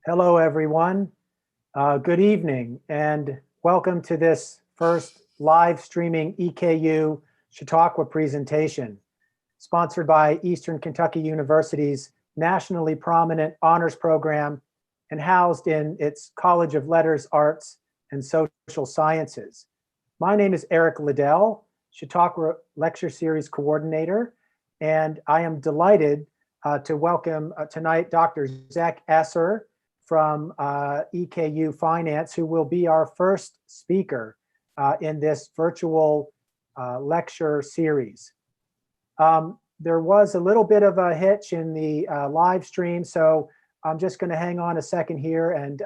Hello, everyone. Good evening, and welcome to this first live streaming EKU Chautauqua presentation, sponsored by Eastern Kentucky University's nationally prominent honors program and housed in its College of Letters, Arts, and Social Sciences. My name is Eric Liddell, Chautauqua Lecture Series Coordinator, and I am delighted to welcome tonight Dr. Zach Eser from EKU Finance, who will be our first speaker in this virtual lecture series. There was a little bit of a hitch in the live stream, so I'm just going to hang on a second here and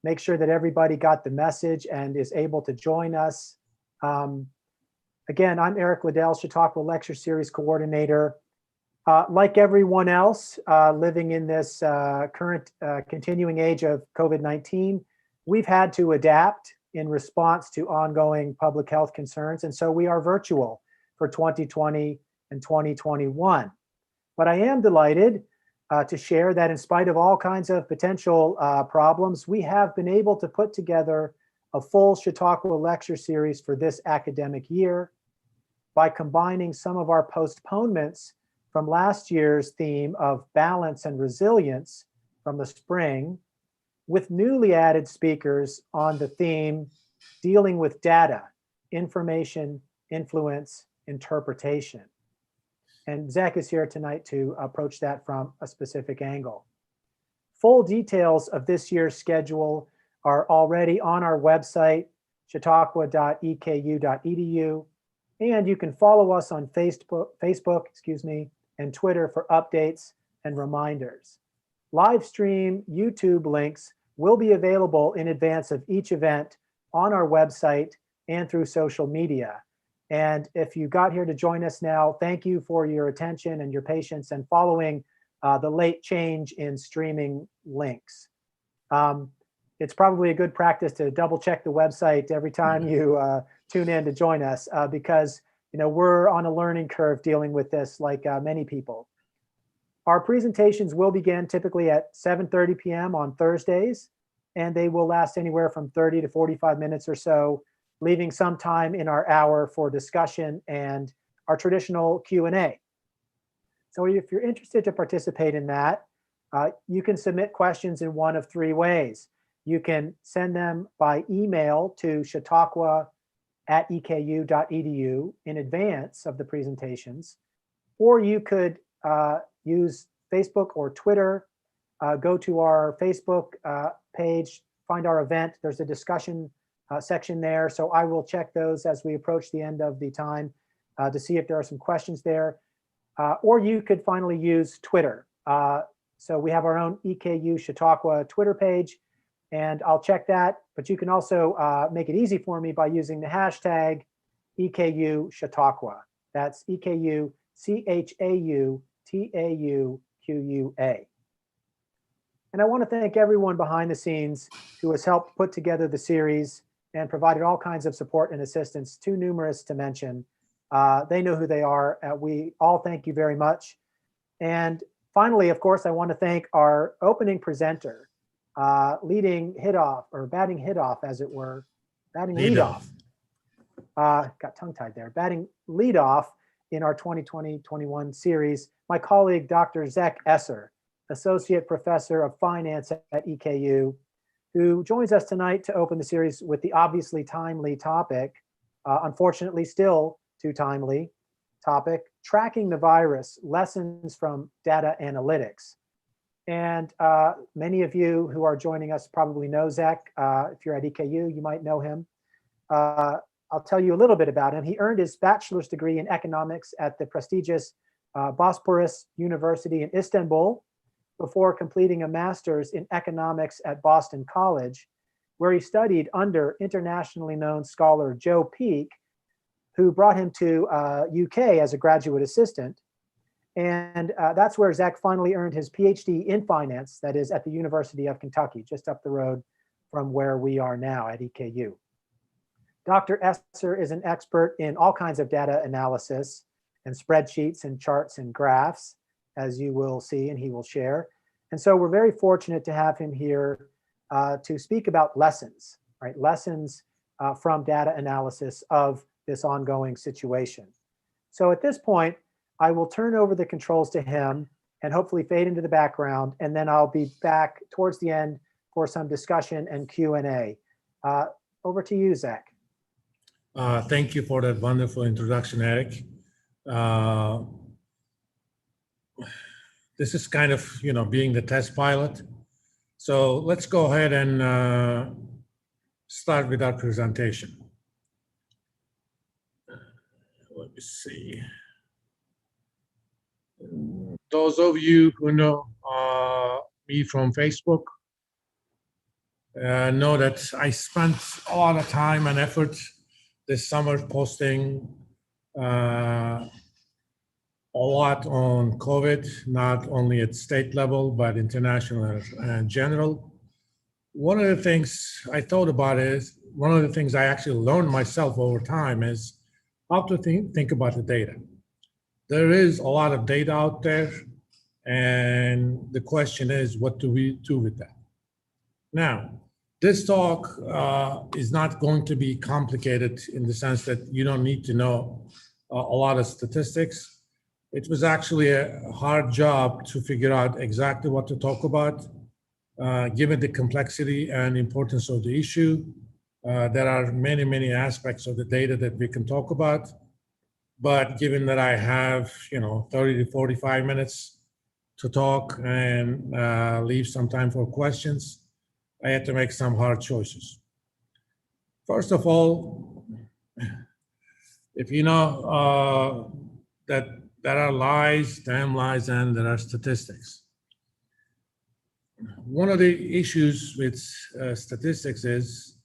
make sure that everybody got the message and is able to join us. Again, I'm Eric Liddell, Chautauqua Lecture Series Coordinator. Like everyone else living in this current continuing age of COVID-19, we've had to adapt in response to ongoing public health concerns, and so we are virtual for 2020 and 2021. But I am delighted to share that in spite of all kinds of potential problems, we have been able to put together a full Chautauqua lecture series for this academic year by combining some of our postponements from last year's theme of balance and resilience from the spring with newly added speakers on the theme dealing with data, information, influence, interpretation. And Zach is here tonight to approach that from a specific angle. Full details of this year's schedule are already on our website, chautauqua.eku.edu, and you can follow us on Facebook, and Twitter for updates and reminders. Live stream YouTube links will be available in advance of each event on our website and through social media. And if you got here to join us now, thank you for your attention and your patience and following the late change in streaming links. It's probably a good practice to double check the website every time you tune in to join us because we're on a learning curve dealing with this like many people. Our presentations will begin typically at 7:30 p.m. on Thursdays, and they will last anywhere from 30 to 45 minutes or so, leaving some time in our hour for discussion and our traditional Q&A. So if you're interested to participate in that, you can submit questions in one of three ways. You can send them by email to chautauqua@eku.edu in advance of the presentations, or you could use Facebook or Twitter, go to our Facebook page, find our event. There's a discussion section there, so I will check those as we approach the end of the time to see if there are some questions there. Or you could finally use Twitter. So we have our own EKU Chautauqua Twitter page, and I'll check that, but you can also make it easy for me by using the hashtag EKU Chautauqua. That's EKU CHAUTAUQUA. And I want to thank everyone behind the scenes who has helped put together the series and provided all kinds of support and assistance, too numerous to mention. They know who they are. We all thank you very much. And finally, of course, I want to thank our opening presenter, batting hit off, as it were, batting lead off. Got tongue-tied there. Batting lead off in our 2020-21 series, my colleague, Dr. Zach Eser, Associate Professor of Finance at EKU, who joins us tonight to open the series with the obviously timely topic, unfortunately still too timely topic, tracking the virus, lessons from data analytics. And many of you who are joining us probably know Zach. If you're at EKU, you might know him. I'll tell you a little bit about him. He earned his bachelor's degree in economics at the prestigious Bosporus University in Istanbul before completing a master's in economics at Boston College, where he studied under internationally known scholar Joe Peake, who brought him to UK as a graduate assistant. And that's where Zach finally earned his PhD in finance, that is at the University of Kentucky, just up the road from where we are now at EKU. Dr. Eser is an expert in all kinds of data analysis and spreadsheets and charts and graphs, as you will see and he will share, And so we're very fortunate to have him here to speak about lessons, right? Lessons from data analysis of this ongoing situation. So at this point, I will turn over the controls to him and hopefully fade into the background, and then I'll be back towards the end for some discussion and Q&A. Over to you, Zach. Thank you for that wonderful introduction, Eric. This is kind of, being the test pilot. So let's go ahead and start with our presentation. Let me see. Those of you who know me from Facebook know that I spent a lot of time and effort this summer posting a lot on COVID, not only at state level, but international and general. One of the things I thought about is, one of the things I actually learned myself over time is how to think about the data. There is a lot of data out there, and the question is, what do we do with that? Now, this talk is not going to be complicated in the sense that you don't need to know a lot of statistics. It was actually a hard job to figure out exactly what to talk about, given the complexity and importance of the issue. There are many, many aspects of the data that we can talk about. But given that I have, 30 to 45 minutes to talk and leave some time for questions, I had to make some hard choices. First of all, if you know that there are lies, damn lies, and there are statistics. One of the issues with statistics is,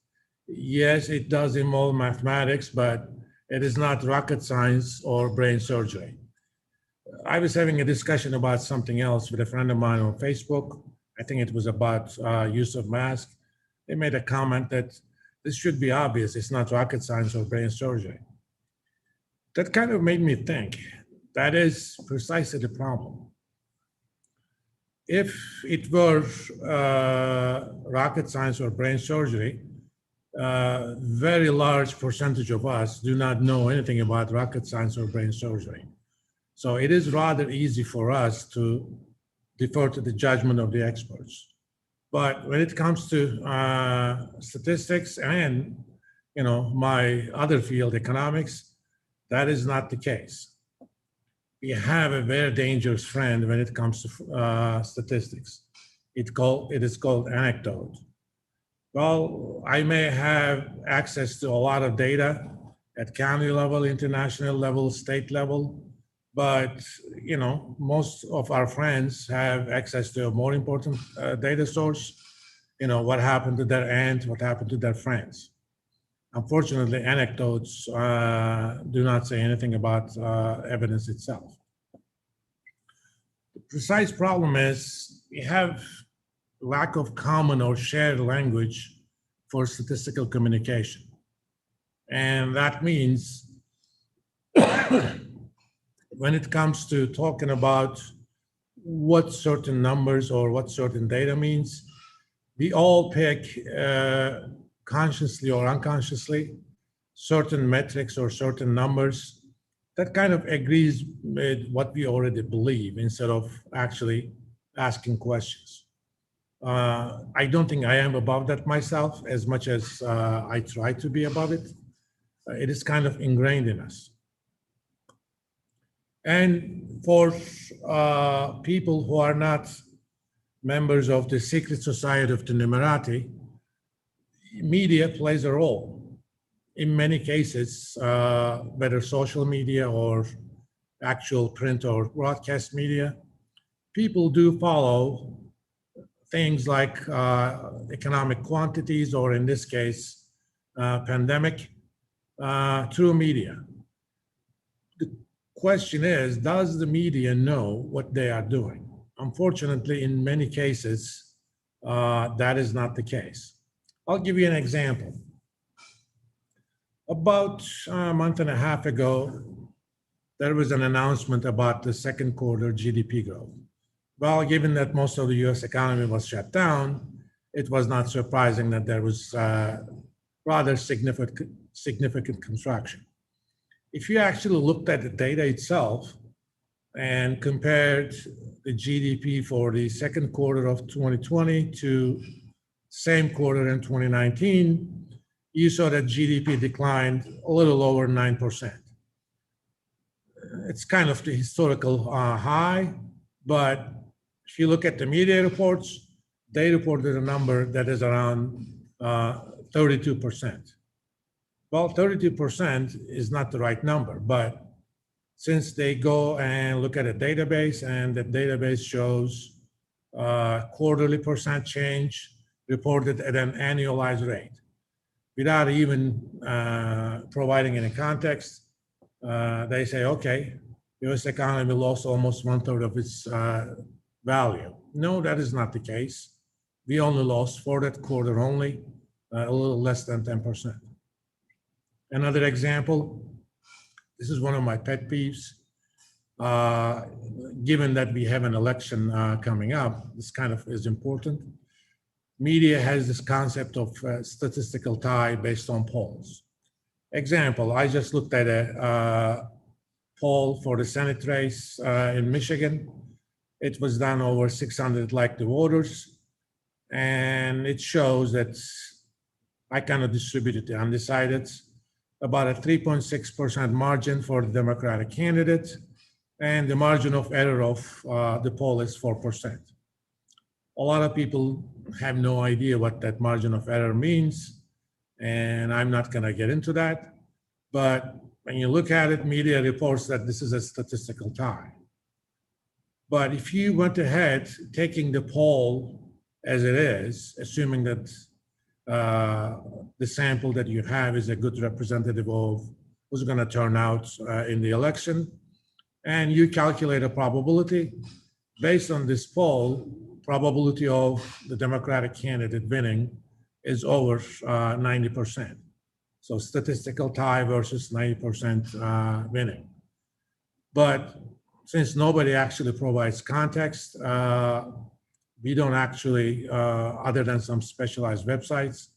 yes, it does involve mathematics, but it is not rocket science or brain surgery. I was having a discussion about something else with a friend of mine on Facebook. I think it was about use of masks. They made a comment that this should be obvious. It's not rocket science or brain surgery. That kind of made me think. That is precisely the problem. If it were rocket science or brain surgery, very large percentage of us do not know anything about rocket science or brain surgery. So it is rather easy for us to defer to the judgment of the experts. But when it comes to statistics and my other field, economics, that is not the case. We have a very dangerous friend when it comes to statistics. It is called anecdote. Well, I may have access to a lot of data at county level, international level, state level, but most of our friends have access to a more important data source. What happened to their aunt, what happened to their friends. Unfortunately, anecdotes do not say anything about evidence itself. The precise problem is we have lack of common or shared language for statistical communication. And that means when it comes to talking about what certain numbers or what certain data means, we all pick consciously or unconsciously certain metrics or certain numbers that kind of agrees with what we already believe instead of actually asking questions. I don't think I am above that myself as much as I try to be above it. It is kind of ingrained in us. And for people who are not members of the secret society of the Numerati, media plays a role. In many cases, whether social media or actual print or broadcast media, people do follow things like economic quantities, or in this case, pandemic, through media. The question is, does the media know what they are doing? Unfortunately, in many cases, that is not the case. I'll give you an example. About a month and a half ago, there was an announcement about the second quarter GDP growth. Well, given that most of the US economy was shut down, it was not surprising that there was rather significant contraction. If you actually looked at the data itself and compared the GDP for the second quarter of 2020 to same quarter in 2019, you saw that GDP declined a little over 9%. It's kind of the historical high, but if you look at the media reports, they reported a number that is around 32%. Well, 32% is not the right number, but since they go and look at a database and the database shows quarterly percent change reported at an annualized rate, without even providing any context, they say, okay, US economy lost almost 1/3 of its value. No, that is not the case. We only lost for that quarter only a little less than 10%. Another example, this is one of my pet peeves. Given that we have an election coming up, this kind of is important. Media has this concept of statistical tie based on polls. Example, I just looked at a poll for the Senate race in Michigan. It was done over 600 elected voters, and it shows that I kind of distributed the undecided, about a 3.6% margin for the Democratic candidate, and the margin of error of the poll is 4%. A lot of people have no idea what that margin of error means, and I'm not going to get into that. But when you look at it, media reports that this is a statistical tie. But if you went ahead taking the poll as it is, assuming that the sample that you have is a good representative of who's going to turn out in the election, and you calculate a probability based on this poll, probability of the Democratic candidate winning is over 90%. So statistical tie versus 90% winning. But since nobody actually provides context, we don't actually, other than some specialized websites,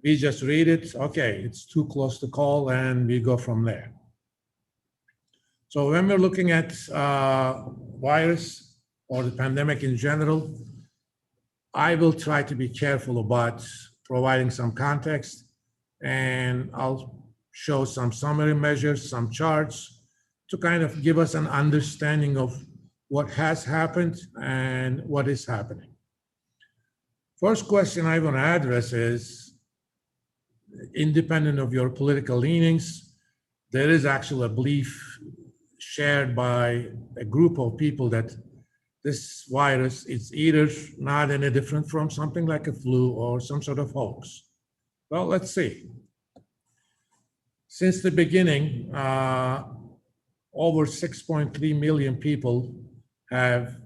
we just read it, okay, it's too close to call, and we go from there. So when we're looking at virus or the pandemic in general, I will try to be careful about providing some context, and I'll show some summary measures, some charts to kind of give us an understanding of what has happened and what is happening. First question I want to address is, independent of your political leanings, there is actually a belief shared by a group of people that this virus is either not any different from something like a flu or some sort of hoax. Well, let's see. Since the beginning, over 6.3 million people have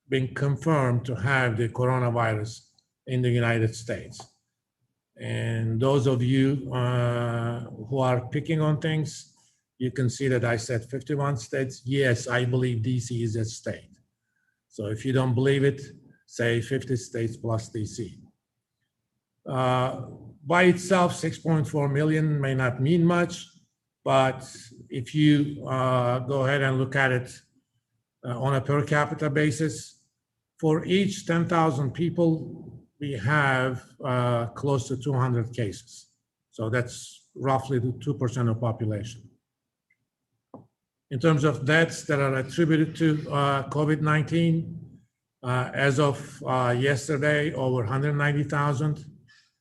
been confirmed to have the coronavirus in the United States. And those of you who are picking on things, you can see that I said 51 states. Yes, I believe DC is a state. So if you don't believe it, say 50 states plus DC. By itself, 6.4 million may not mean much, but if you go ahead and look at it on a per capita basis, for each 10,000 people, we have close to 200 cases. So that's roughly the 2% of population. In terms of deaths that are attributed to COVID-19, as of yesterday, over 190,000.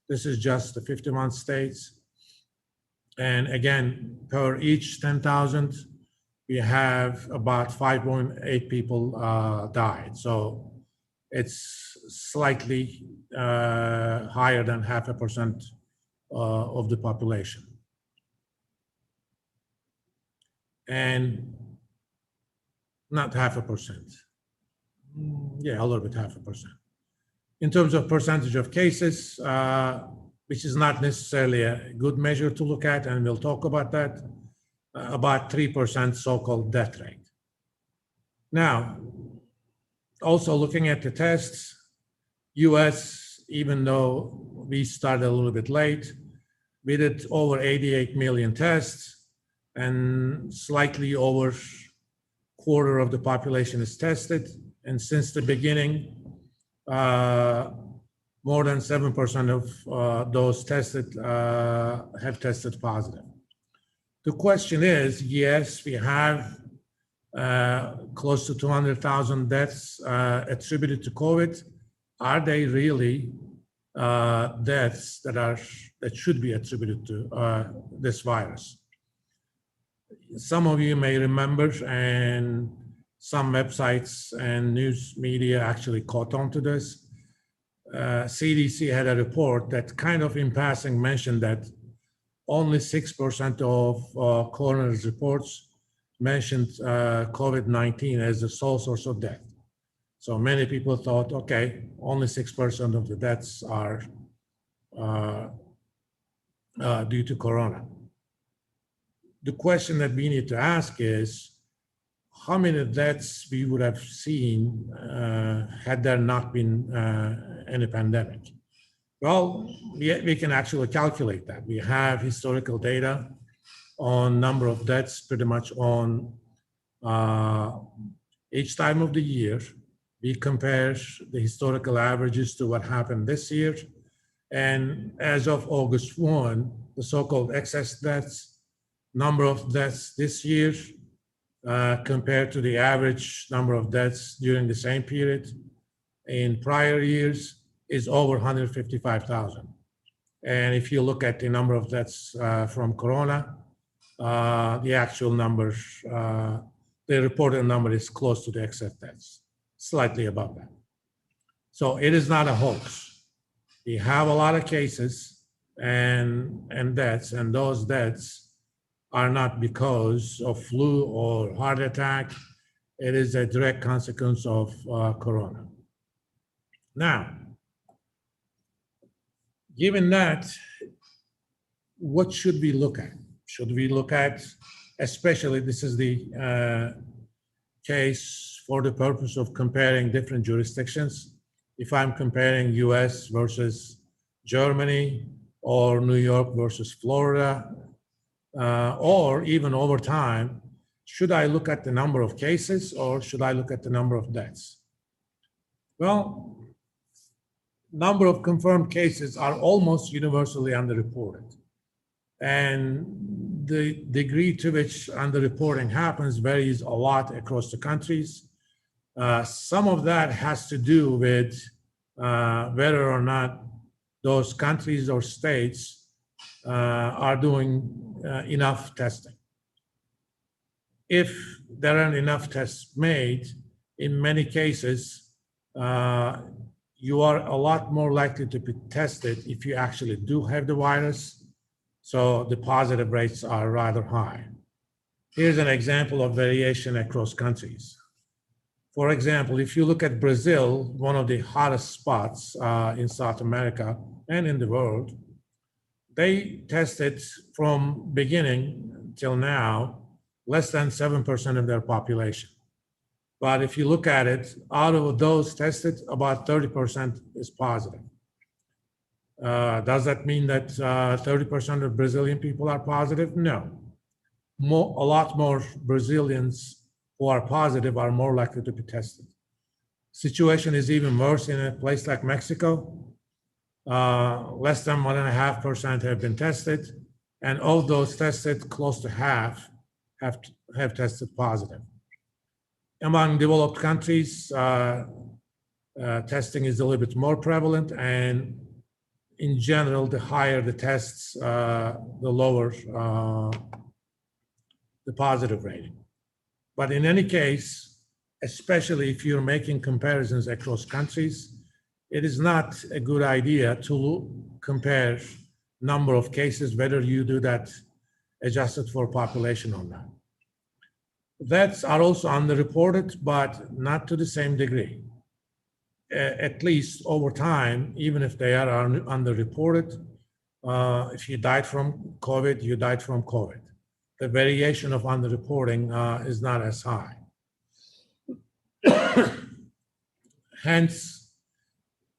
This is just the 51 states. And again, per each 10,000, we have about 5.8 people died. So it's slightly higher than 0.5% of the population. And not 0.5%. Yeah, a little bit 0.5%. In terms of percentage of cases, which is not necessarily a good measure to look at, and we'll talk about that, about 3% so-called death rate. Now, Also looking at the tests, US, even though we started a little bit late, we did over 88 million tests, and slightly over quarter of the population is tested. And since the beginning, more than 7% of those tested have tested positive. The question is, yes, we have close to 200,000 deaths attributed to COVID. Are they really deaths that should be attributed to this virus? Some of you may remember, and some websites and news media actually caught on to this. CDC had a report that kind of in passing mentioned that only 6% of coroner's reports mentioned COVID-19 as the sole source of death. So many people thought, okay, only 6% of the deaths are due to corona. The question that we need to ask is, how many deaths we would have seen had there not been any pandemic? Well, we can actually calculate that. We have historical data on number of deaths pretty much on each time of the year. We compare the historical averages to what happened this year. And as of August 1, the so-called excess deaths, number of deaths this year compared to the average number of deaths during the same period in prior years is over 155,000. And if you look at the number of deaths from corona, the actual numbers, the reported number is close to the excess deaths, slightly above that. So it is not a hoax. We have a lot of cases and deaths, and those deaths are not because of flu or heart attack. It is a direct consequence of corona. Now, given that, what should we look at? Should we look at, especially this is the case for the purpose of comparing different jurisdictions. If I'm comparing US versus Germany or New York versus Florida, or even over time, should I look at the number of cases or should I look at the number of deaths? Well, number of confirmed cases are almost universally underreported. And the degree to which underreporting happens varies a lot across the countries. Some of that has to do with whether or not those countries or states are doing enough testing. If there aren't enough tests made, in many cases, you are a lot more likely to be tested if you actually do have the virus. So the positive rates are rather high. Here's an example of variation across countries. For example, if you look at Brazil, one of the hottest spots in South America and in the world, they tested from beginning till now less than 7% of their population. But if you look at it, out of those tested, about 30% is positive. Does that mean that 30% of Brazilian people are positive? No. A lot more Brazilians who are positive are more likely to be tested. Situation is even worse in a place like Mexico. Less than 1.5% have been tested, and of those tested, close to half have tested positive. Among developed countries, testing is a little bit more prevalent, and in general, the higher the tests, the lower the positive rating. But in any case, especially if you're making comparisons across countries, it is not a good idea to compare number of cases, whether you do that adjusted for population or not. Deaths are also underreported, but not to the same degree. At least over time, even if they are underreported, if you died from COVID, you died from COVID. The variation of underreporting is not as high. Hence,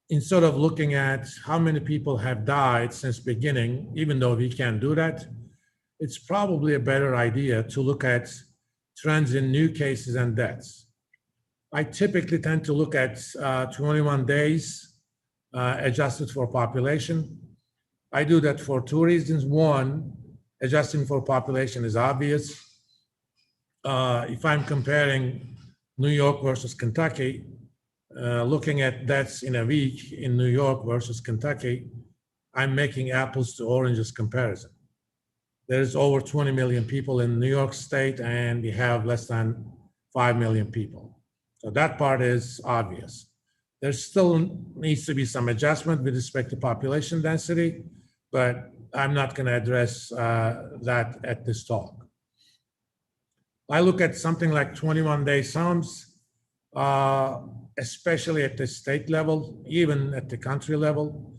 instead of looking at how many people have died since beginning, even though we can do that, it's probably a better idea to look at trends in new cases and deaths. I typically tend to look at 21 days adjusted for population. I do that for two reasons. One, adjusting for population is obvious. If I'm comparing New York versus Kentucky, looking at deaths in a week in New York versus Kentucky, I'm making apples to oranges comparison. There's over 20 million people in New York State, and we have less than 5 million people. So that part is obvious. There still needs to be some adjustment with respect to population density, but I'm not going to address that at this talk. I look at something like 21-day sums, especially at the state level, even at the country level.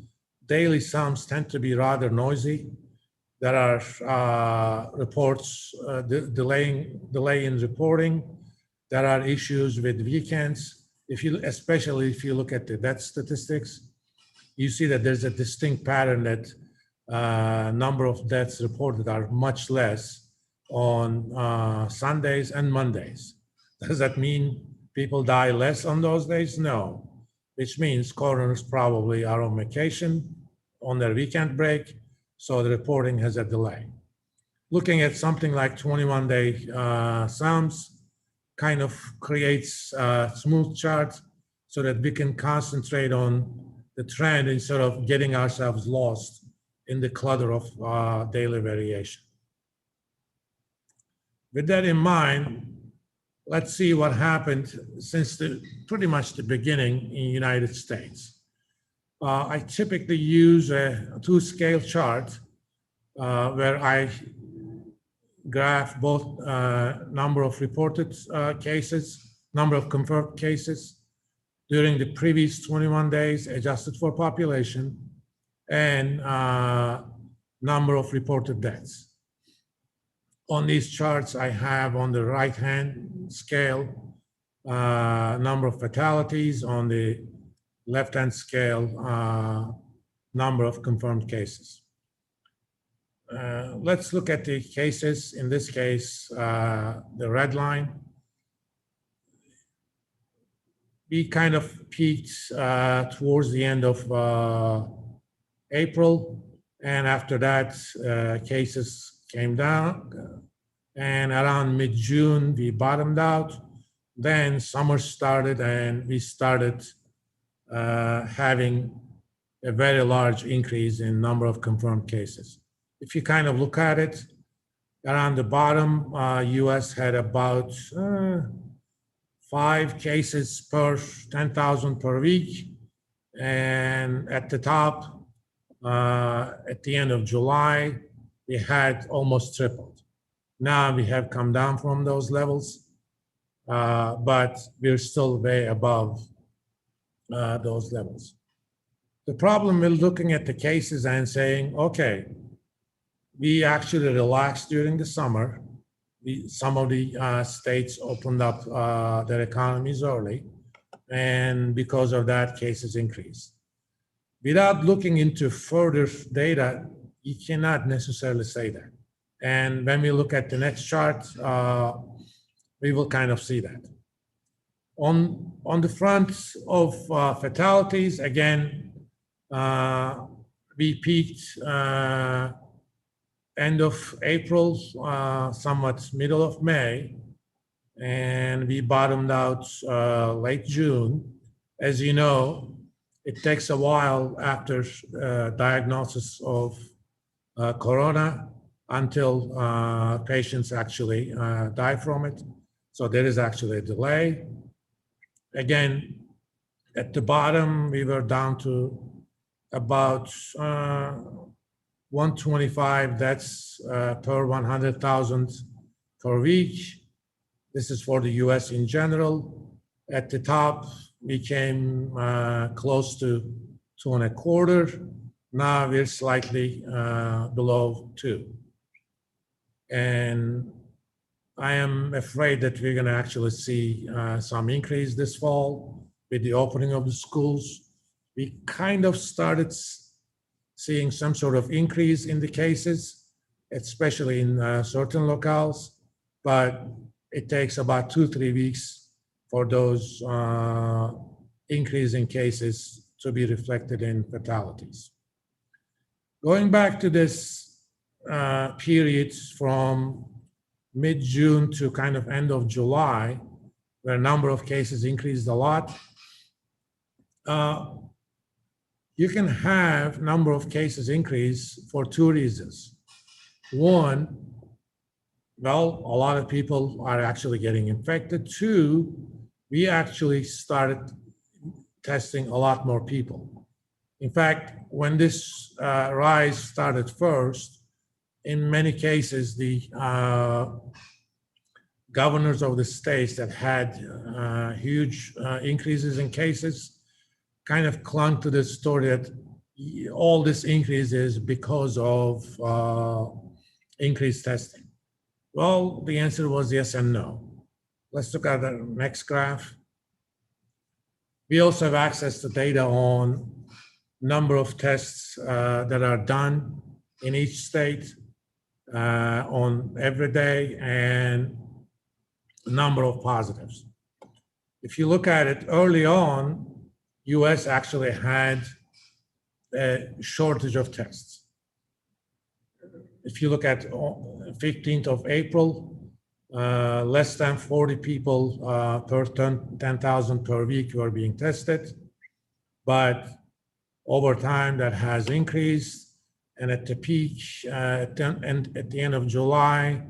Daily sums tend to be rather noisy. There are reports, delay in reporting. There are issues with weekends. Especially if you look at the death statistics, you see that there's a distinct pattern that number of deaths reported are much less on Sundays and Mondays. Does that mean people die less on those days? No, which means coroners probably are on vacation on their weekend break, so the reporting has a delay. Looking at something like 21-day sums kind of creates a smooth chart so that we can concentrate on the trend instead of getting ourselves lost in the clutter of daily variation. With that in mind, let's see what happened since pretty much the beginning in the United States. I typically use a two-scale chart where I graph both number of reported cases, number of confirmed cases during the previous 21 days adjusted for population, and number of reported deaths. On these charts, I have on the right-hand scale number of fatalities, on the left-hand scale number of confirmed cases. Let's look at the cases. In this case, the red line. We kind of peaked towards the end of April, and after that, cases came down, and around mid-June, we bottomed out. Then summer started, and we started having a very large increase in number of confirmed cases. If you kind of look at it, around the bottom, US had about 5 cases per 10,000 per week. And at the top, at the end of July, we had almost tripled. Now we have come down from those levels, but we're still way above those levels. The problem with looking at the cases and saying, okay, we actually relaxed during the summer. Some of the states opened up their economies early, and because of that, cases increased. Without looking into further data, you cannot necessarily say that. And when we look at the next chart, we will kind of see that. On the front of fatalities, again, we peaked end of April, somewhat middle of May, and we bottomed out late June. As you know, it takes a while after diagnosis of corona until patients actually die from it. So there is actually a delay. Again, at the bottom, we were down to about 125 deaths per 100,000 per week. This is for the US in general. At the top, we came close to 2.25. Now we're slightly below 2. And I am afraid that we're going to actually see some increase this fall with the opening of the schools, we kind of started seeing some sort of increase in the cases, especially in certain locales, but it takes about 2-3 weeks for those increase in cases to be reflected in fatalities. Going back to this period from mid-June to kind of end of July, where a number of cases increased a lot, you can have number of cases increase for two reasons. One, well, a lot of people are actually getting infected. Two, we actually started testing a lot more people. In fact, when this rise started first, in many cases, the governors of the states that had huge increases in cases kind of clung to the story that all this increase is because of increased testing. Well, the answer was yes and no. Let's look at the next graph. We also have access to data on number of tests that are done in each state on every day and number of positives. If you look at it early on, US actually had a shortage of tests. If you look at 15th of April, less than 40 people per 10,000 per week were being tested. But over time, that has increased. And at the peak, at the end of July,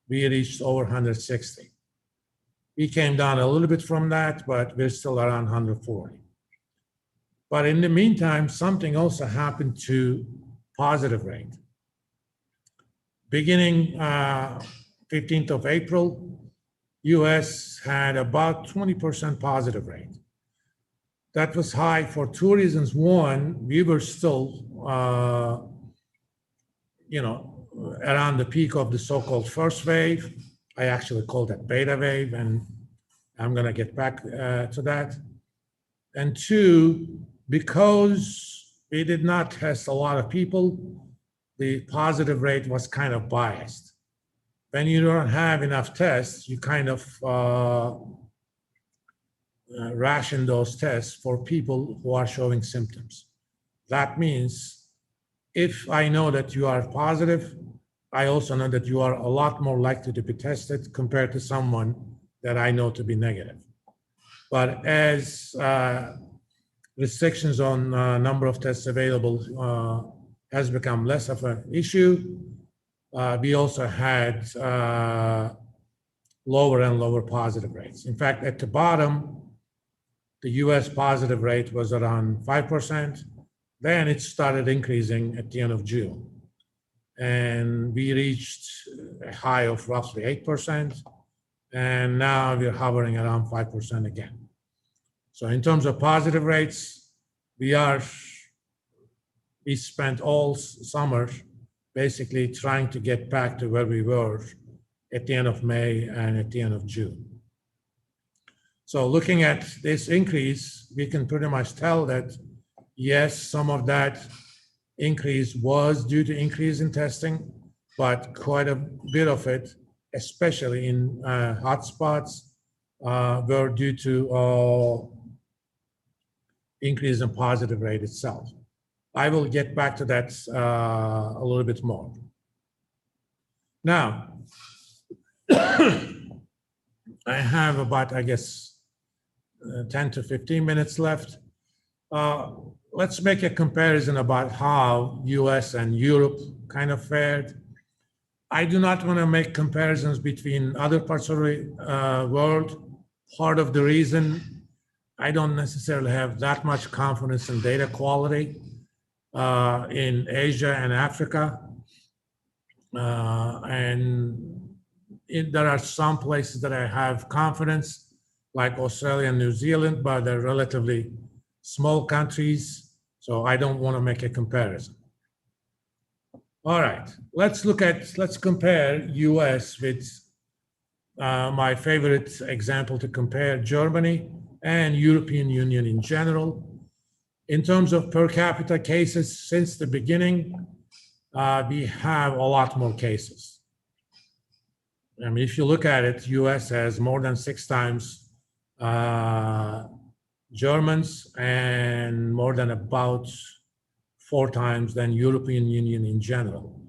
we reached over 160. We came down a little bit from that, but we're still around 140. But in the meantime, something also happened to positive rate. Beginning 15th of April, US had about 20% positive rate. That was high for two reasons. One, we were still, around the peak of the so-called first wave. I actually call that beta wave, and I'm gonna get back to that. And two, because we did not test a lot of people, the positive rate was kind of biased. When you don't have enough tests, you kind of ration those tests for people who are showing symptoms. That means if I know that you are positive, I also know that you are a lot more likely to be tested compared to someone that I know to be negative. But as restrictions on number of tests available has become less of an issue, we also had lower and lower positive rates. In fact, at the bottom, the US positive rate was around 5%. Then it started increasing at the end of June. And we reached a high of roughly 8%. And now we're hovering around 5% again. So in terms of positive rates, we spent all summer basically trying to get back to where we were at the end of May and at the end of June. So looking at this increase, we can pretty much tell that, yes, some of that increase was due to increase in testing, but quite a bit of it, especially in hotspots, were due to increase in positive rate itself. I will get back to that a little bit more. Now, I have about, I guess, 10 to 15 minutes left. Let's make a comparison about how US and Europe kind of fared. I do not want to make comparisons between other parts of the world. Part of the reason I don't necessarily have that much confidence in data quality in Asia and Africa. There are some places that I have confidence, like Australia and New Zealand, but they're relatively small countries, so I don't want to make a comparison. All right, let's compare US with my favorite example to compare, Germany, and European Union in general. In terms of per capita cases, since the beginning, we have a lot more cases. I mean, if you look at it, US has more than 6 times Germans and more than about 4 times than European Union in general.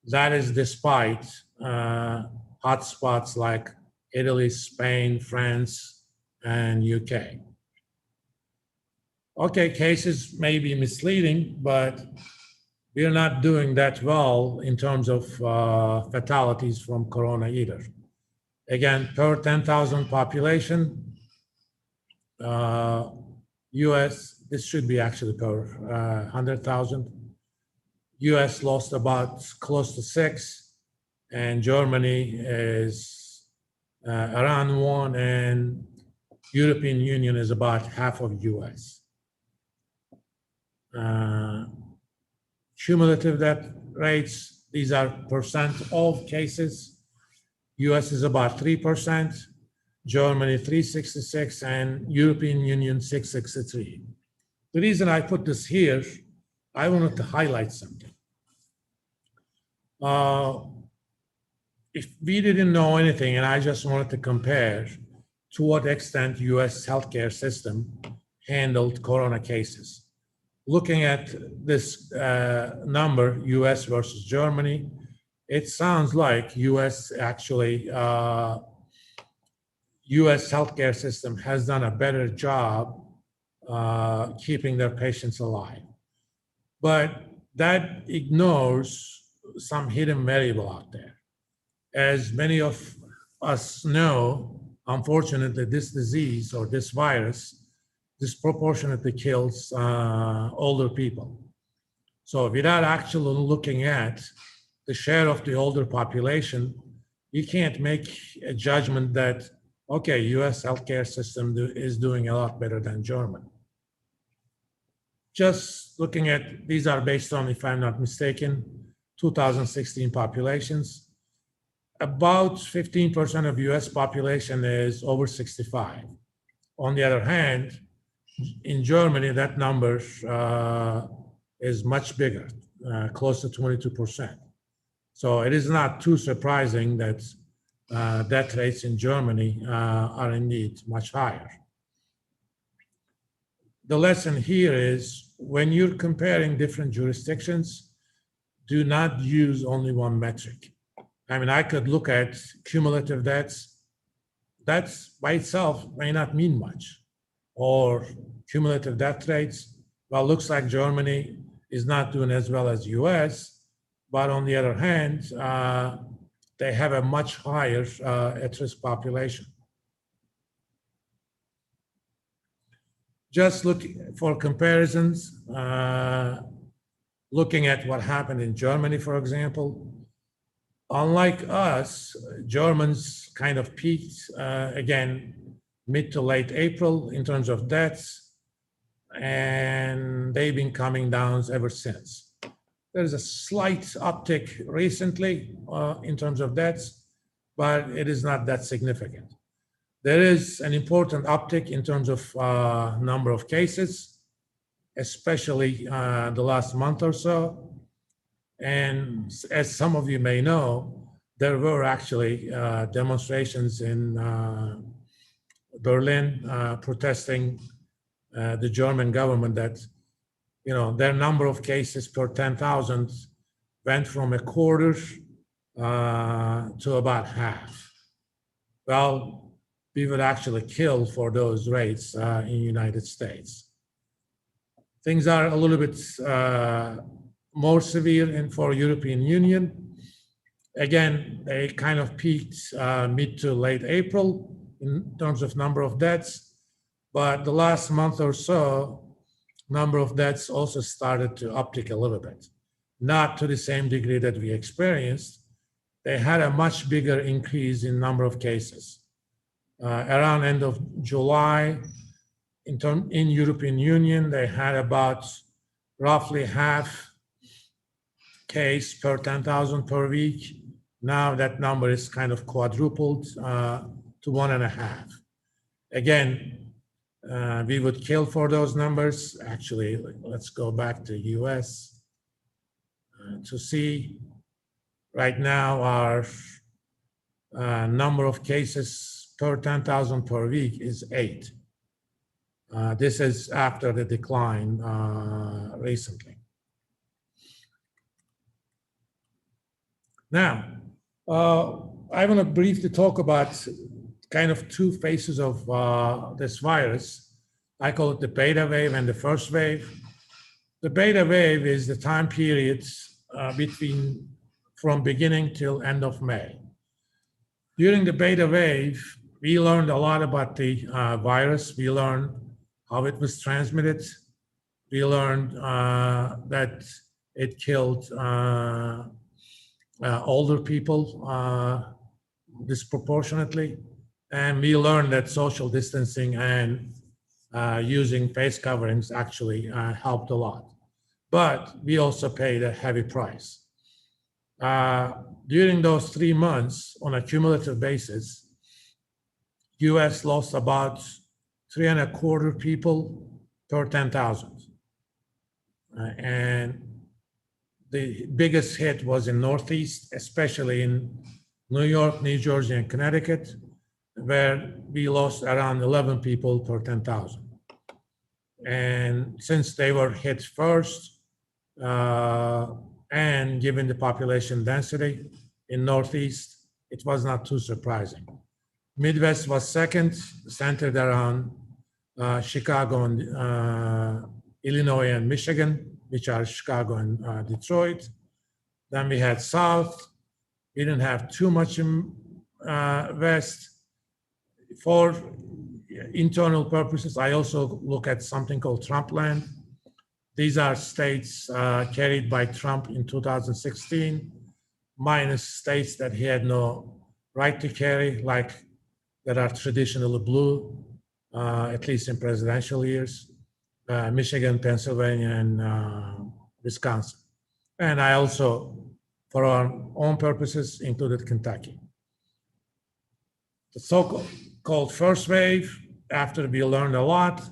That is despite hotspots like Italy, Spain, France, and UK. Okay, cases may be misleading, but we are not doing that well in terms of fatalities from corona either. Again, per 10,000 population, US, this should be actually per 100,000. US lost about close to 6, and Germany is around 1, and European Union is about half of US. Cumulative death rates, these are percent of cases. US is about 3%, Germany 366, and European Union 663. The reason I put this here, I wanted to highlight something. If we didn't know anything and I just wanted to compare to what extent US healthcare system handled corona cases. Looking at this number, US versus Germany, it sounds like US actually, US healthcare system has done a better job keeping their patients alive. But that ignores some hidden variable out there. As many of us know, unfortunately, this disease or this virus disproportionately kills older people. So without actually looking at the share of the older population, you can't make a judgment that, okay, US healthcare system is doing a lot better than German. Just looking at, these are based on, if I'm not mistaken, 2016 populations. About 15% of US population is over 65. On the other hand, in Germany, that number is much bigger, close to 22%. So it is not too surprising that death rates in Germany are indeed much higher. The lesson here is when you're comparing different jurisdictions, do not use only one metric. I mean, I could look at cumulative deaths. That's by itself may not mean much. Or cumulative death rates, well, looks like Germany is not doing as well as US, but on the other hand, they have a much higher at-risk population. Just looking for comparisons, looking at what happened in Germany, for example. Unlike us, Germans kind of peaked, again, mid to late April in terms of deaths, and they've been coming down ever since. There's a slight uptick recently in terms of deaths, but it is not that significant. There is an important uptick in terms of number of cases, especially the last month or so. And as some of you may know, there were actually demonstrations in Berlin protesting the German government that, you know, their number of cases per 10,000 went from a quarter to about half. Well, we would actually kill for those rates in the United States. Things are a little bit more severe for European Union. Again, they kind of peaked mid to late April in terms of number of deaths, but the last month or so, number of deaths also started to uptick a little bit. Not to the same degree that we experienced. They had a much bigger increase in number of cases. Around end of July, in European Union, they had about roughly half case per 10,000 per week. Now that number is kind of quadrupled to 1.5. Again, We would kill for those numbers. Actually, let's go back to US to see. Right now, our number of cases per 10,000 per week is 8. This is after the decline recently. Now, I want to briefly talk about kind of two phases of this virus. I call it the beta wave and the first wave. The beta wave is the time period from beginning till end of May. During the beta wave, we learned a lot about the virus. We learned how it was transmitted. We learned that it killed older people disproportionately. And we learned that social distancing and using face coverings actually helped a lot. But we also paid a heavy price. During those 3 months, on a cumulative basis, US lost about 3.25 people per 10,000. And the biggest hit was in Northeast, especially in New York, New Jersey, and Connecticut, where we lost around 11 people per 10,000. And since they were hit first, and given the population density in Northeast, it was not too surprising. Midwest was second, centered around Chicago and Illinois and Michigan, which are Chicago and Detroit. Then we had South. We didn't have too much in West. For internal purposes, I also look at something called Trump land. These are states carried by Trump in 2016, minus states that he had no right to carry, like that are traditionally blue, at least in presidential years, Michigan, Pennsylvania, and Wisconsin. And I also, for our own purposes, included Kentucky. The so-called first wave, after we learned a lot,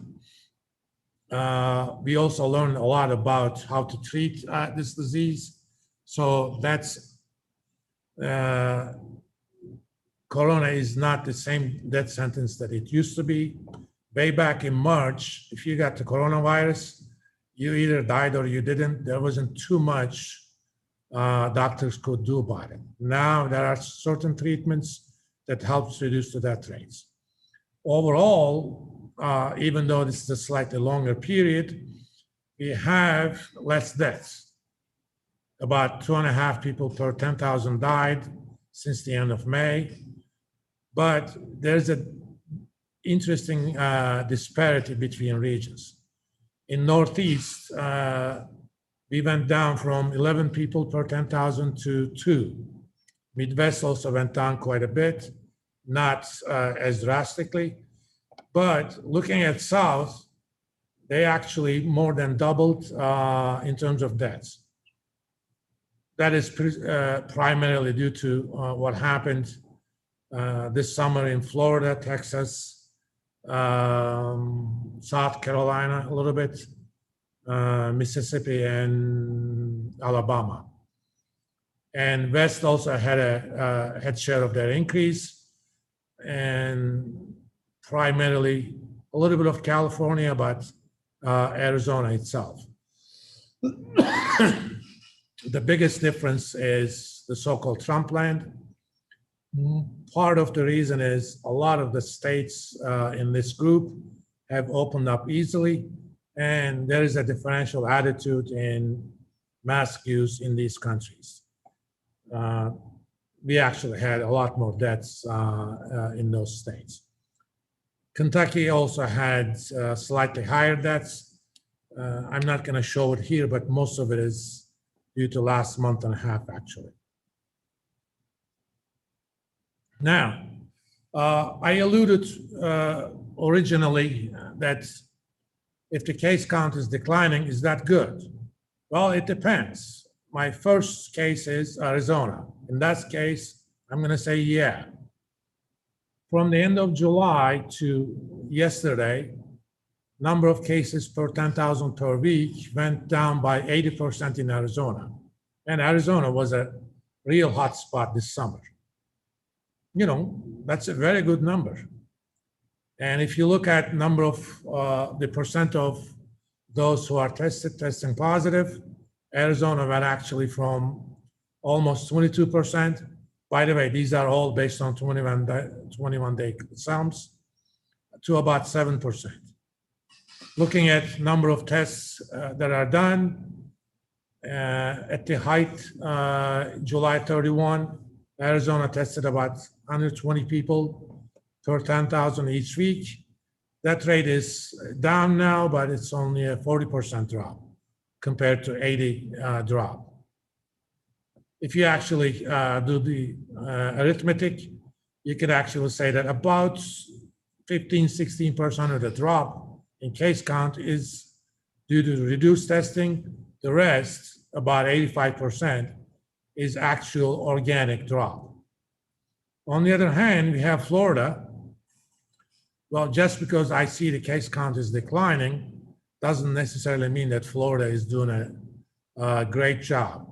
we also learned a lot about how to treat this disease. So that's, Corona is not the same death sentence that it used to be. Way back in March, if you got the coronavirus, you either died or you didn't. There wasn't too much doctors could do about it. Now there are certain treatments that helps reduce the death rates. Overall, even though this is a slightly longer period, we have less deaths. About 2.5 people per 10,000 died since the end of May. But there's an interesting disparity between regions. In Northeast, we went down from 11 people per 10,000 to 2. Midwest also went down quite a bit, not as drastically. But looking at South, they actually more than doubled in terms of deaths. That is primarily due to what happened this summer in Florida, Texas, South Carolina a little bit, Mississippi, and Alabama. And West also had a head share of their increase, and primarily a little bit of California, but Arizona itself. The biggest difference is the so-called Trump land. Part of the reason is a lot of the states in this group have opened up easily, and there is a differential attitude in mask use in these countries. We actually had a lot more deaths in those states. Kentucky also had slightly higher deaths. I'm not going to show it here, but most of it is due to last month and a half, actually. Now, I alluded originally that if the case count is declining, is that good? Well, it depends. My first case is Arizona. In that case, I'm going to say yeah. From the end of July to yesterday, number of cases per 10,000 per week went down by 80% in Arizona. And Arizona was a real hot spot this summer. You know, that's a very good number. And if you look at number of the percent of those who are testing positive, Arizona went actually from almost 22%. By the way, these are all based on 21-day sums, to about 7%. Looking at number of tests that are done, at the height, July 31, Arizona tested about 120 people per 10,000 each week. That rate is down now, but it's only a 40% drop compared to 80 drop. If you actually do the arithmetic, you could actually say that about 15-16% of the drop in case count is due to reduced testing. The rest, about 85%, is actual organic drop. On the other hand, we have Florida. Well, just because I see the case count is declining doesn't necessarily mean that Florida is doing a great job.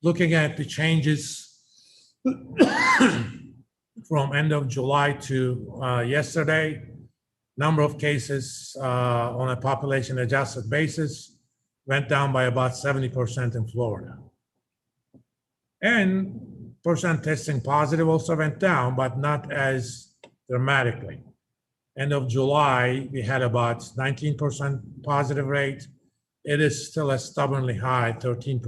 Looking at the changes from end of July to yesterday, number of cases on a population adjusted basis went down by about 70% in Florida. And percent testing positive also went down, but not as dramatically. End of July, we had about 19% positive rate. It is still a stubbornly high 13%.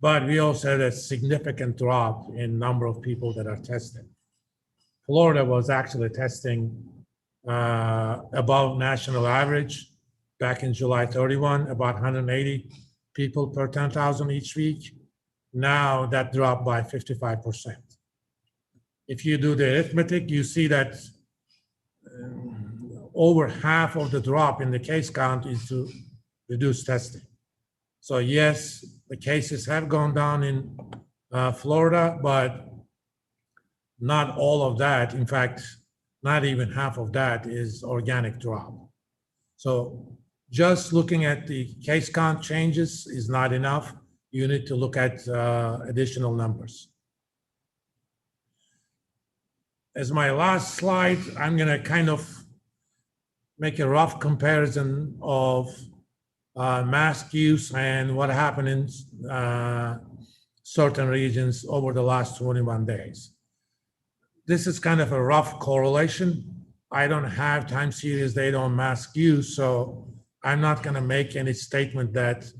But we also had a significant drop in number of people that are tested. Florida was actually testing above national average back in July 31, about 180 people per 10,000 each week. Now that dropped by 55%. If you do the arithmetic, you see that over half of the drop in the case count is to reduce testing. So yes, the cases have gone down in Florida, but not all of that. In fact, not even half of that is organic drop. So just looking at the case count changes is not enough. You need to look at additional numbers. As my last slide, I'm gonna kind of make a rough comparison of mask use and what happened in certain regions over the last 21 days. This is kind of a rough correlation. I don't have time series data on mask use, so I'm not gonna make any statement that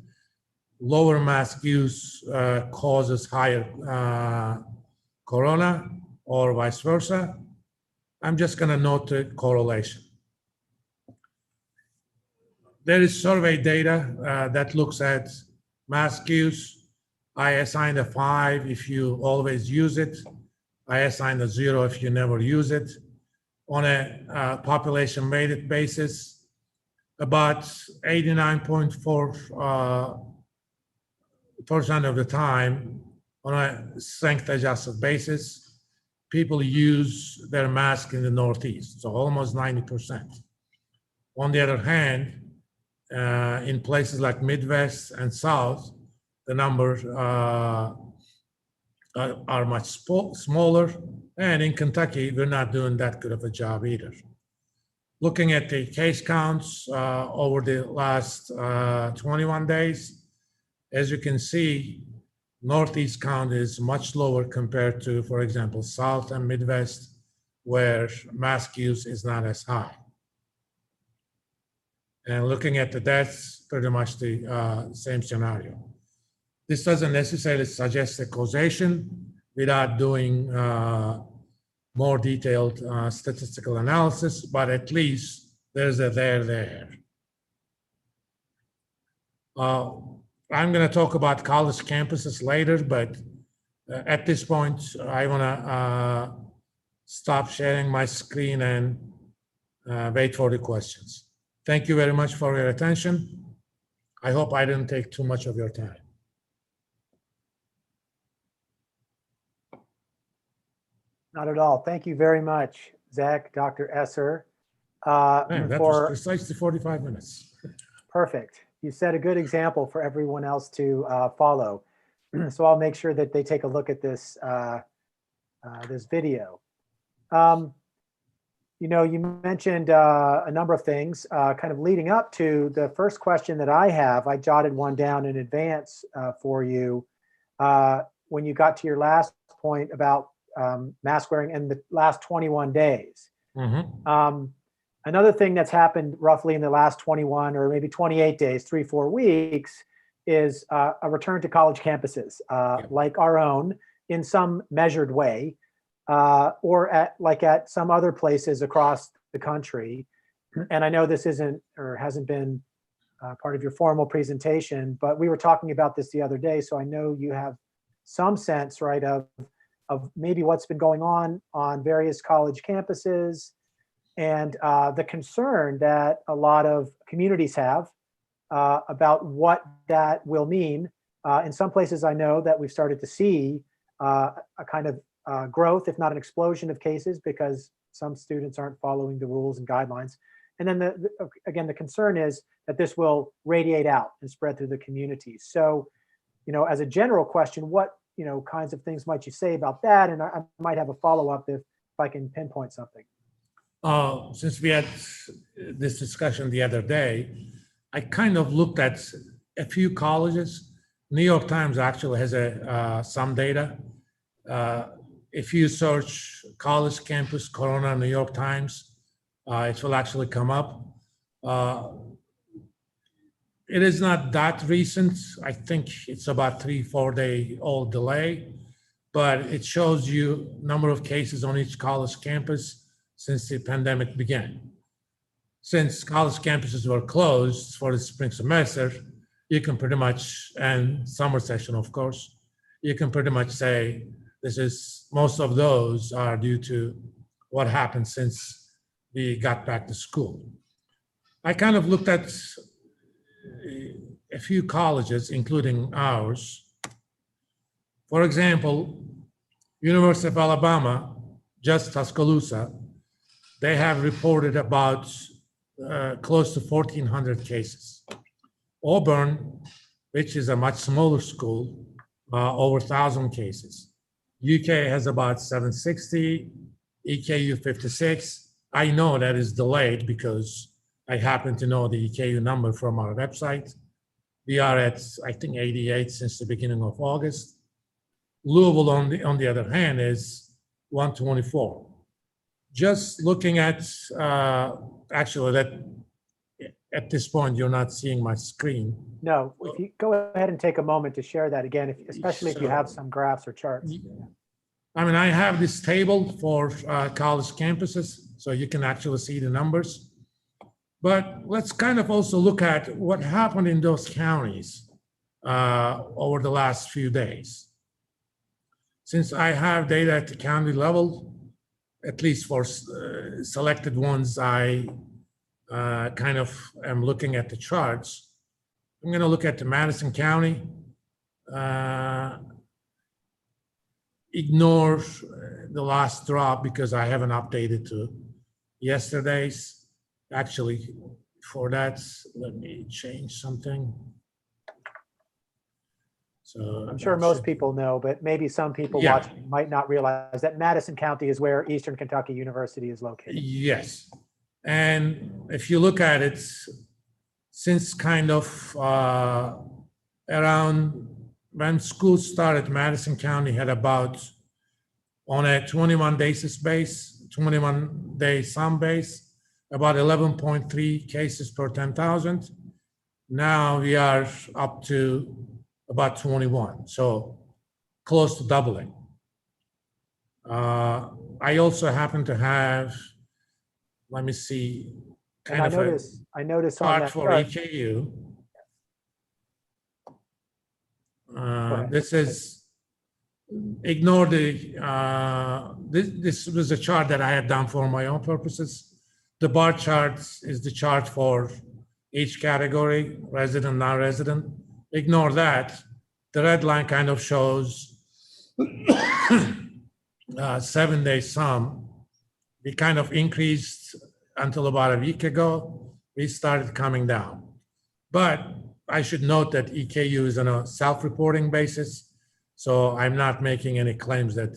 lower mask use causes higher corona or vice versa. I'm just gonna note the correlation. There is survey data that looks at mask use. I assigned a 5 if you always use it. I assigned a 0 if you never use it. On a population weighted basis, about 89.4% of the time on a strength adjusted basis, people use their mask in the Northeast, so almost 90%. On the other hand, in places like Midwest and South, the numbers are much smaller. And in Kentucky, we're not doing that good of a job either. Looking at the case counts over the last 21 days, as you can see, Northeast count is much lower compared to, for example, South and Midwest, where mask use is not as high. And looking at the deaths, pretty much the same scenario. This doesn't necessarily suggest a causation without doing more detailed statistical analysis, but at least there's a there. I'm gonna talk about college campuses later, but at this point, I wanna stop sharing my screen and wait for the questions. Thank you very much for your attention. I hope I didn't take too much of your time. Not at all. Thank you very much, Zach, Dr. Eser. Man, that was precisely 45 minutes. Perfect. You set a good example for everyone else to follow. So I'll make sure that they take a look at this this video. You mentioned a number of things kind of leading up to the first question that I have. I jotted one down in advance for you when you got to your last point about mask wearing in the last 21 days. Mm-hmm. Another thing that's happened roughly in the last 21 or maybe 28 days, 3-4 weeks, is a return to college campuses like our own in some measured way, or at some other places across the country. And I know this isn't or hasn't been part of your formal presentation, but we were talking about this the other day, so I know you have some sense, right, of maybe what's been going on various college campuses, and the concern that a lot of communities have about what that will mean. In some places, I know that we've started to see a kind of growth, if not an explosion of cases, because some students aren't following the rules and guidelines. And then again, the concern is that this will radiate out and spread through the community. So, as a general question, what kinds of things might you say about that? And I might have a follow-up if I can pinpoint something. Since we had this discussion the other day, I kind of looked at a few colleges. New York Times actually has some data. If you search college campus Corona New York Times, it will actually come up. It is not that recent. I think it's about 3-4 day old delay, but it shows you number of cases on each college campus since the pandemic began. Since college campuses were closed for the spring semester, you can pretty much, and summer session, of course, you can pretty much say most of those are due to what happened since we got back to school. I kind of looked at a few colleges, including ours. For example, University of Alabama, just Tuscaloosa, they have reported about close to 1,400 cases. Auburn, which is a much smaller school, over 1,000 cases. UK has about 760, EKU 56. I know that is delayed because I happen to know the EKU number from our website. We are at, I think, 88 since the beginning of August. Louisville, on the other hand, is 124. Just looking at, actually, that at this point, you're not seeing my screen. No, if you go ahead and take a moment to share that again, especially if you have some graphs or charts. I mean, I have this table for college campuses, so you can actually see the numbers. But let's kind of also look at what happened in those counties over the last few days. Since I have data at the county level, at least for selected ones, I kind of am looking at the charts. I'm going to look at the Madison County, ignore the last drop because I haven't updated to yesterday's. Actually, for that, let me change something. So I'm sure most people know, but maybe some people watching might not realize that Madison County is where Eastern Kentucky University is located. Yes. And if you look at it, since kind of around when school started, Madison County had about, on a 21-day base, 21-day sum base, about 11.3 cases per 10,000. Now we are up to about 21, so close to doubling. I also happen to have, let me see, kind of I noticed on chart that for chart. EKU. This is, ignore the, this was a chart that I had done for my own purposes. The bar chart is the chart for each category, resident, non-resident. Ignore that. The red line kind of shows 7-day sum. We kind of increased until about a week ago, we started coming down. But I should note that EKU is on a self-reporting basis, so I'm not making any claims that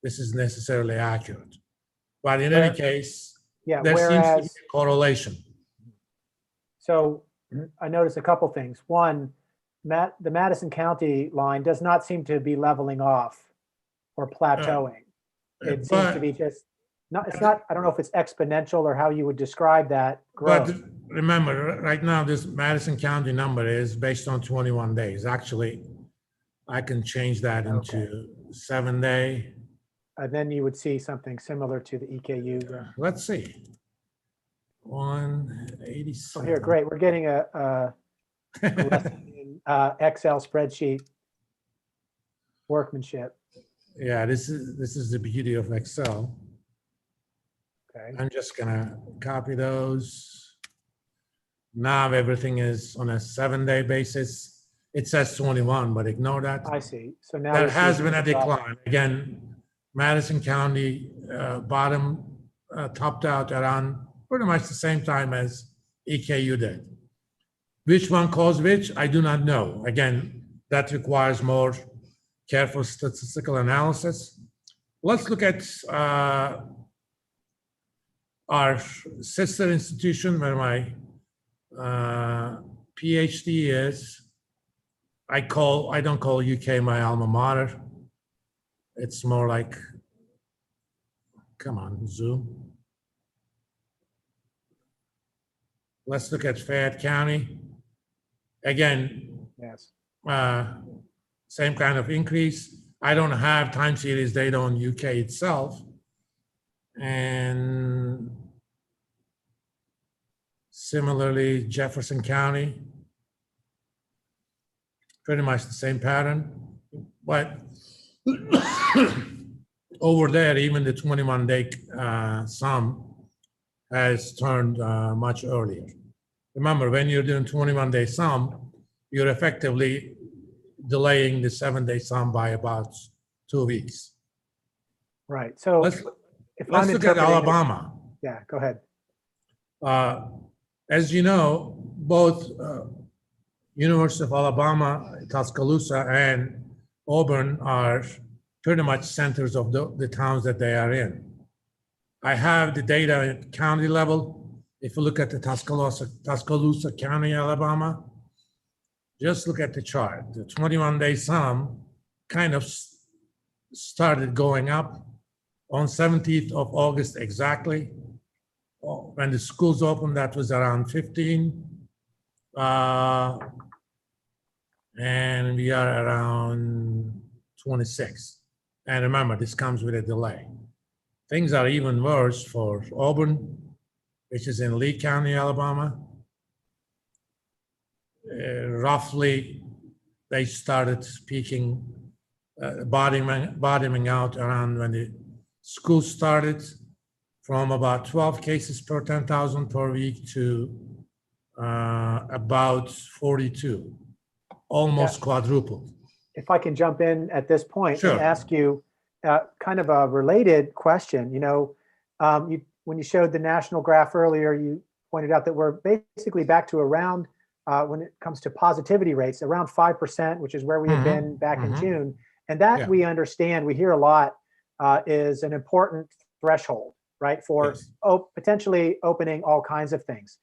this is necessarily accurate. But in any case, Yeah, there seems to be whereas, a correlation. so I noticed a couple things. One, the Madison County line does not seem to be leveling off or plateauing. It seems to be just, it's not, I don't know if it's exponential or how you would describe that But growth. remember, right now, this Madison County number is based on 21 days. Actually, I can change that into 7-day. Then you would see something similar to the EKU. Let's see. 187. Oh, here, great. We're getting a lesson in Excel spreadsheet workmanship. Yeah, this is the beauty of Excel. Okay. I'm just gonna copy those. Now everything is on a 7-day basis. It says 21, but ignore that. I see. So now There we see has been a it's dropping. decline. Again, Madison County topped out around pretty much the same time as EKU did. Which one caused which, I do not know. Again, that requires more careful statistical analysis. Let's look at our sister institution where my PhD is. I don't call UK my alma mater. It's more like, come on, Zoom. Let's look at Fayette County. Again, Yes. same kind of increase. I don't have time series data on UK itself. And similarly, Jefferson County, pretty much the same pattern. But over there, even the 21-day sum has turned much earlier. Remember, when you're doing 21-day sum, you're effectively delaying the 7-day sum by about 2 weeks. Right. So Let's if I'm look at interpreting it- Alabama. yeah, go ahead. As you know, both University of Alabama, Tuscaloosa, and Auburn are pretty much centers of the towns that they are in. I have the data at county level. If you look at the Tuscaloosa County, Alabama, just look at the chart. The 21-day sum kind of started going up on 17th of August exactly. When the schools opened, that was around 15. And we are around 26. And remember, this comes with a delay. Things are even worse for Auburn, which is in Lee County, Alabama. Roughly, they started peaking, bottoming out around when the school started, from about 12 cases per 10,000 per week to about 42, almost quadrupled. If I can jump in at this point Sure. and ask you kind of a related question, when you showed the national graph earlier, you pointed out that we're basically back to around, when it comes to positivity rates, around 5%, which is where we had been back in June. And that we understand, we hear a lot, is an important threshold, right, for potentially opening all kinds of things.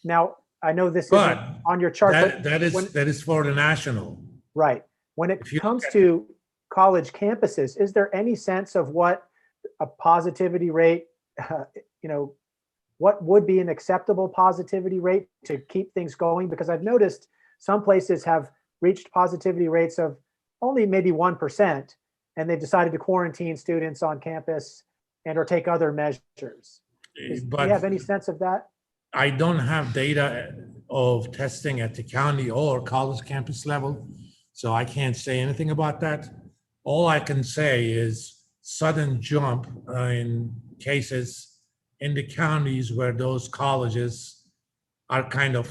Now, I know this isn't on your chart, but that is for the national. Right. When it comes to college campuses, is there any sense of what a positivity rate, what would be an acceptable positivity rate to keep things going? Because I've noticed some places have reached positivity rates of only maybe 1%, and they've decided to quarantine students on campus and or take other measures. Do you have any sense of that? I don't have data of testing at the county or college campus level, so I can't say anything about that. All I can say is sudden jump in cases in the counties where those colleges are kind of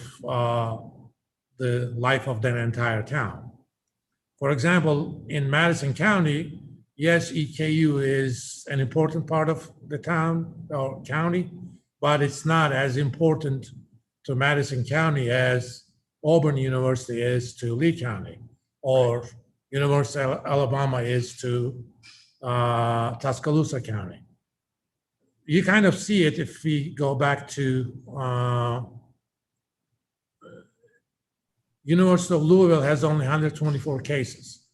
the life of their entire town. For example, in Madison County, yes, EKU is an important part of the town or county, but it's not as important to Madison County as Auburn University is to Lee County, or University of Alabama is to Tuscaloosa County. You kind of see it if we go back to University of Louisville has only 124 cases,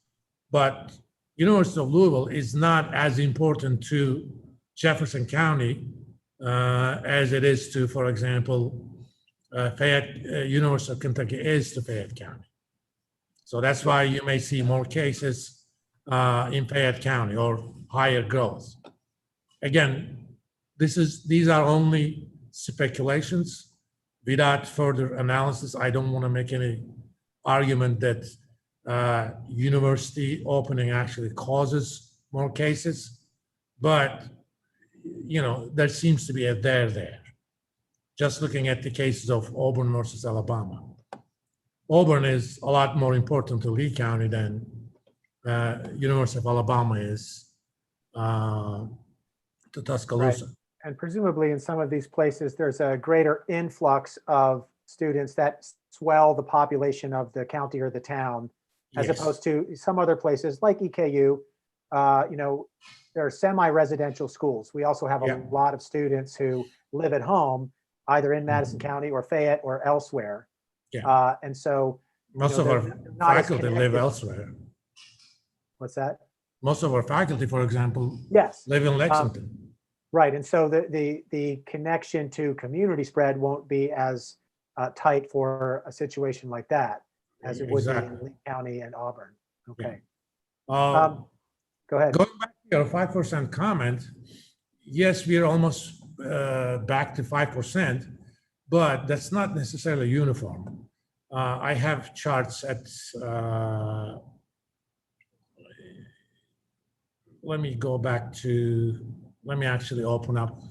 but University of Louisville is not as important to Jefferson County as it is to, for example, University of Kentucky is to Fayette County. So that's why you may see more cases in Fayette County or higher growth. Again, these are only speculations without further analysis. I don't want to make any argument that university opening actually causes more cases, but there seems to be a there. Just looking at the cases of Auburn versus Alabama. Auburn is a lot more important to Lee County than University of Alabama is to Tuscaloosa. Right. And presumably in some of these places, there's a greater influx of students that swell the population of the county or the town, as opposed to some other places like EKU. There are semi-residential schools. We also have a lot of students who live at home, either in Madison County or Fayette or elsewhere. And so most of our faculty live elsewhere. What's that? Most of our faculty, for example, live in Lexington. Right, and so the connection to community spread won't be as tight for a situation like that as it would be in Lee County and Auburn. Okay. Go ahead. Going back to your 5% comment, yes, we are almost back to 5%, but that's not necessarily uniform. I have charts at, let me actually open up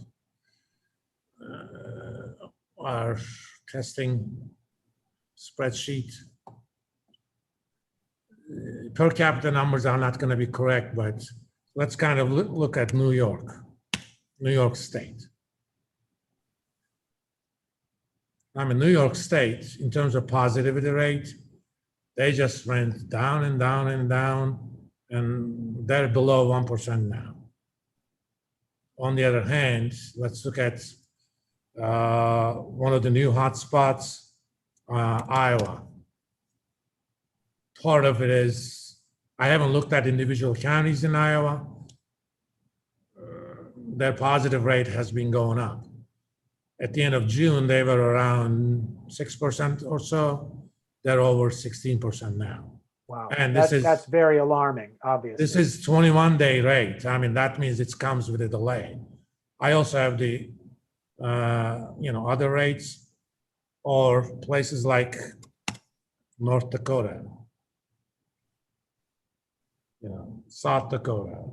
our testing spreadsheet. Per capita numbers are not going to be correct, but let's kind of look at New York State. New York State, in terms of positivity rate, they just went down and down and down, and they're below 1% now. On the other hand, let's look at one of the new hotspots, Iowa. Part of it is, I haven't looked at individual counties in Iowa. Their positive rate has been going up. At the end of June, they were around 6% or so. They're over 16% now. Wow, and that's very alarming, obviously. This is 21-day rate. That means it comes with a delay. I also have the, other rates, or places like North Dakota, South Dakota,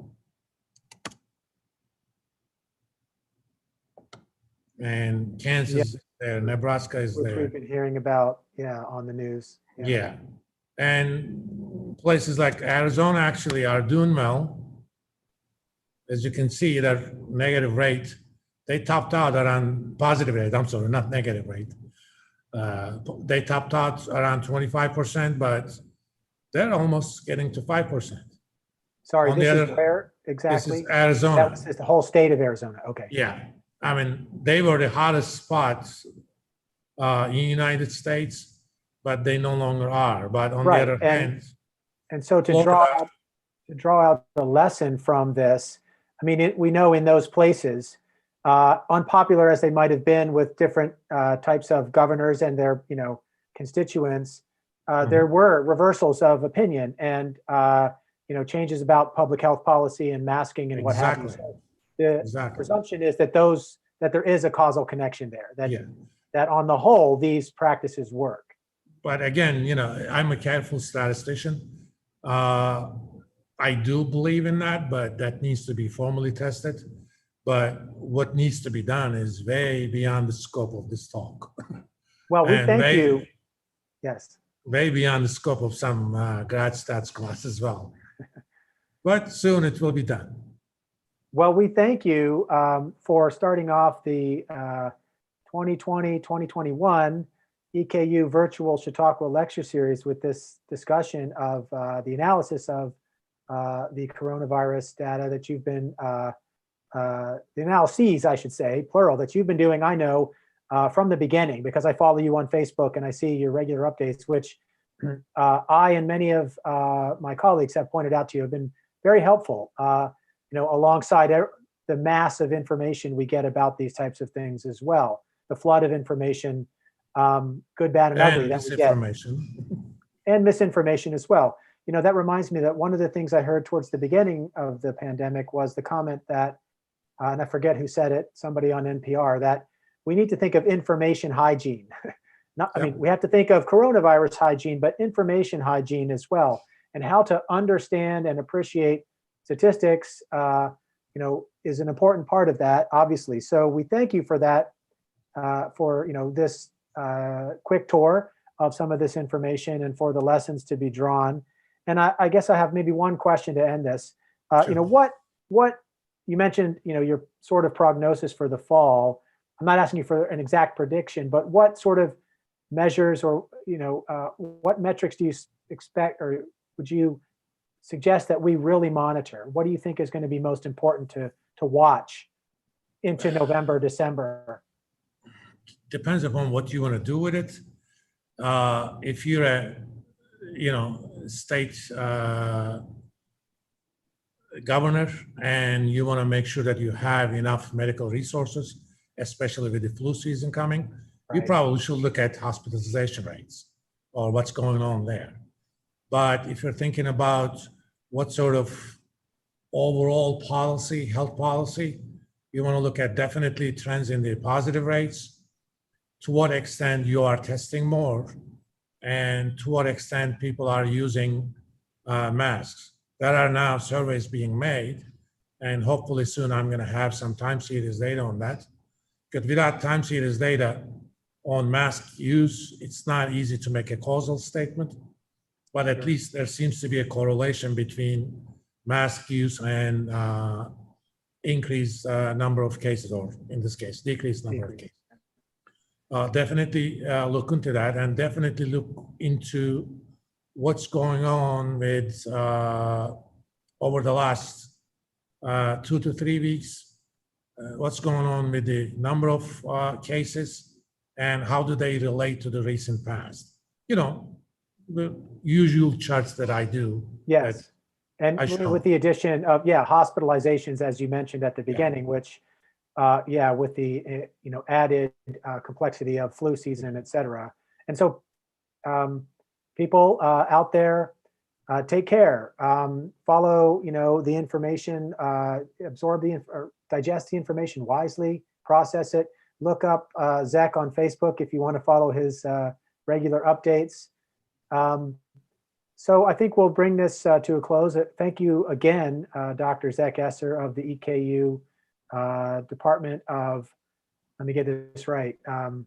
and Kansas is there, Nebraska is which there. We've been hearing about, on the news. Yeah. And places like Arizona actually are doing well. As you can see, their negative rate, they topped out around positive rate. I'm sorry, not negative rate. They topped out around 25%, but they're almost getting to 5%. Sorry, this is where exactly? This is Arizona. That's the whole state of Arizona. Okay. Yeah. They were the hottest spots in the United States, but they no longer are. But on the other hand, and so to draw out the lesson from this, we know in those places, unpopular as they might have been with different types of governors and their constituents, there were reversals of opinion and changes about public health policy and masking and what have you. So the presumption is that there is a causal connection there. That on the whole these practices work. But again, I'm a careful statistician. I do believe in that, but that needs to be formally tested. But what needs to be done is way beyond the scope of this talk. Well, we thank you. Yes. Way beyond the scope of some grad stats class as well. But soon it will be done. Well, we thank you for starting off the 2020-2021 EKU Virtual Chautauqua Lecture Series with this discussion of the analysis of the coronavirus data that you've been, the analyses, I should say, plural, that you've been doing, I know, from the beginning, because I follow you on Facebook and I see your regular updates, which I and many of my colleagues have pointed out to you have been very helpful, alongside the mass of information we get about these types of things as well. The flood of information, good, bad, and ugly that we get. And misinformation as well. That reminds me that one of the things I heard towards the beginning of the pandemic was the comment that, and I forget who said it, somebody on NPR, that we need to think of information hygiene. I mean, we have to think of coronavirus hygiene, but information hygiene as well, and how to understand and appreciate statistics, is an important part of that, obviously. So we thank you for that, for this quick tour of some of this information and for the lessons to be drawn. And I guess I have maybe one question to end this. Sure. What you mentioned, your sort of prognosis for the fall. I'm not asking you for an exact prediction, but what sort of measures or what metrics do you expect, or would you suggest that we really monitor? What do you think is going to be most important to watch into November, December? Depends upon what you want to do with it. If you're a state governor and you want to make sure that you have enough medical resources, especially with the flu season coming, you probably should look at hospitalization rates or what's going on there. But if you're thinking about what sort of overall policy, health policy, you want to look at definitely trends in the positive rates, to what extent you are testing more, and to what extent people are using masks. There are now surveys being made, and hopefully soon I'm going to have some time series data on that. Because without time series data on mask use, it's not easy to make a causal statement, but at least there seems to be a correlation between mask use and increased number of cases, or in this case, decreased number of cases. Definitely look into that, and definitely look into what's going on with over the last 2 to 3 weeks, what's going on with the number of cases and how do they relate to the recent past. The usual charts that I do. Yes, and with the addition of, hospitalizations, as you mentioned at the beginning, which with the added complexity of flu season, et cetera. And so people out there, take care, follow the information, absorb or digest the information wisely, process it. Look up Zek on Facebook if you want to follow his regular updates. So I think we'll bring this to a close. Thank you again, Dr. Zek Eser of the EKU Department of, let me get this right. You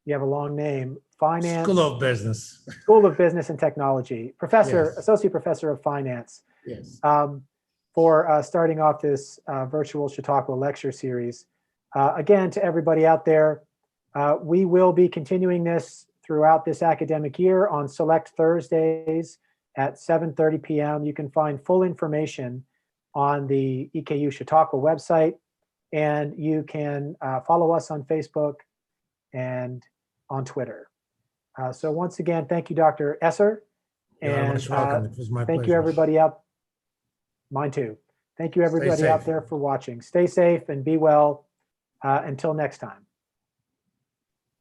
have a long name, Finance. School of Business. School of Business and Technology. Professor, Yes. Associate Professor of Finance. Yes. For starting off this virtual Chautauqua lecture series. Again, to everybody out there, we will be continuing this throughout this academic year on select Thursdays at 7:30 p.m. You can find full information on the EKU Chautauqua website, and you can follow us on Facebook and on Twitter. So once again, thank you, Dr. Eser. You're most welcome. It was my thank pleasure. you, everybody out. Mine too. Thank you, everybody out there, for watching. Stay safe and be well. Until next time.